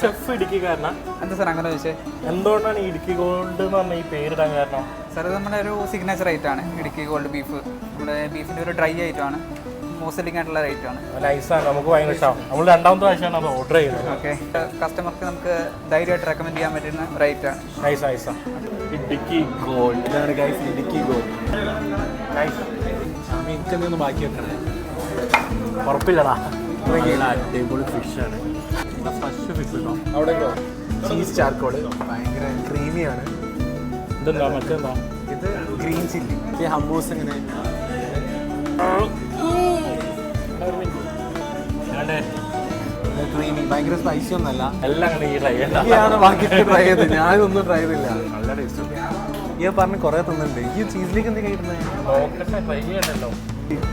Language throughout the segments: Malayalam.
ഷെഫ് ഇടുക്കിക്കാരനാ? എന്താ സാർ അങ്ങനെ ചോദിച്ചേ? എന്തുകൊണ്ടാണ് ഇടുക്കി ഗോൾഡ് എന്ന് പറഞ്ഞ ഈ പേരിടാൻ കാരണം? സാർ ഇത് നമ്മുടെ ഒരു സിഗ്നേച്ചർ ഐറ്റമാണ് ഇടുക്കി ഗോൾഡ് ബീഫ്. നമ്മുടെ ബീഫിൻ്റെ ഒരു ഡ്രൈ ഐറ്റമാണ്, മോസ്റ്റ് സെല്ലിംഗ് ആയിട്ടുള്ള ഐറ്റമാണ്. നൈസാണ്, നമുക്ക് ഭയങ്കര ഇഷ്ടമാണ്. നമ്മൾ രണ്ടാമത്തെ പ്രാവശ്യമാണ് അത് ഓർഡർ ചെയ്യുന്നത്. ഓക്കെ, കസ്റ്റമർക്ക് നമുക്ക് ധൈര്യമായിട്ട് റെക്കമെൻഡ് ചെയ്യാൻ പറ്റുന്ന ഒരു ഐറ്റമാണ്. നൈസാണ്. ഇടുക്കി ഗോൾഡ്, ഇതാണ് ഗൈസ് ഇടുക്കി ഗോൾഡ്. നൈസ്. എനിക്കെന്തൊന്നും ബാക്കി വെക്കണേ? ഉറപ്പില്ലടാ. അടിപൊളി ഫിഷാണ്. ഫ്രഷ് ഫിഷ് കിട്ടോ? അവിടെ ചീസ് ചാർക്കോള് ഭയങ്കര ക്രീമിയാണ്. ഇതെന്താ മറ്റെന്താ? ഇത് ഗ്രീൻ ചില്ലി. ഈ ഹംബൂസ് എങ്ങനെ? ക്രീമി, ഭയങ്കര സ്പൈസി ഒന്നല്ല. എല്ലാം അങ്ങനെ ഈ ട്രൈ ഇയാണ് ബാക്കി ട്രൈ ചെയ്തത്, ഞാനൊന്നും ട്രൈ ചെയ്തില്ല. നല്ല ടേസ്റ്റ്. ഈ പറഞ്ഞ് കുറേ തിന്നുന്നുണ്ട്. ഈ ചീസിലേക്ക് എന്തൊക്കെ കഴിക്കുന്നത്? ട്രൈ ചെയ്യണ്ടല്ലോ.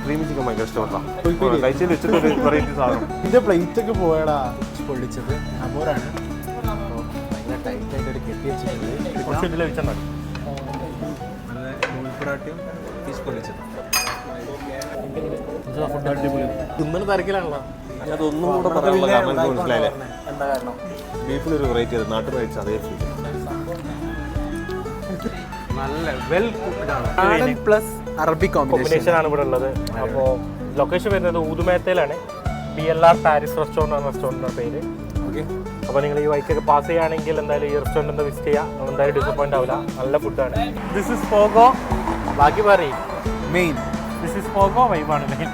ക്രീമി ചിക്കൻ ഭയങ്കര ഇഷ്ടപ്പെട്ടാ. കഴിച്ചിൽ വെച്ചിട്ട് വെറൈറ്റി സാധനം. ഇതിന്റെ പ്ലേറ്റ് ഒക്കെ പോയടാ പൊള്ളിച്ചത്. അമൂറാണ്. ഭയങ്കര ടൈറ്റ് ആയിട്ട് കെട്ടി വെച്ചിട്ടുണ്ട്. കുറച്ച് ഇതിൽ വെച്ചാൽ നൂൽപ്പൊറാട്ടിയും ഫിഷ് പൊള്ളിച്ചത്. ഫുഡ് അടിപൊളി. തിന്നണ തിരക്കിലാണല്ലോ. അതൊന്നും കൂടെ പറയാനുള്ള കാരണം എനിക്ക് മനസ്സിലായില്ലേ? എന്താ കാരണം? ബീഫിലൊരു വെറൈറ്റി അത് നാട്ടിൽ കഴിച്ച അതേ ഫീൽ. നല്ല വെൽ കുക്ക്ഡ് ആണ്. നാടൻ പ്ലസ് അറബിക് കോമ്പിനേഷൻ ആണ് ഇവിടെ ഉള്ളത്. അപ്പോൾ ലൊക്കേഷൻ വരുന്നത് ഊതുമേത്തയിലാണ്. BLR പാരീസ് റെസ്റ്റോറൻറ്റ് പേര്. ഓക്കെ, അപ്പോൾ നിങ്ങൾ ഈ വൈക്കൊക്കെ പാസ് ചെയ്യുകയാണെങ്കിൽ എന്തായാലും ഈ റെസ്റ്റോറൻറ്റ് ഒന്ന് വിസിറ്റ് ചെയ്യുക. നമ്മൾ എന്തായാലും ഡിസപ്പോയിൻ്റ് ആവില്ല. നല്ല ഫുഡാണ്. This is pogo. ബാക്കി പറയും. മെയിൻ ദിസ് ഇസ് പോഗോ വൈബാണ് മെയിൻ.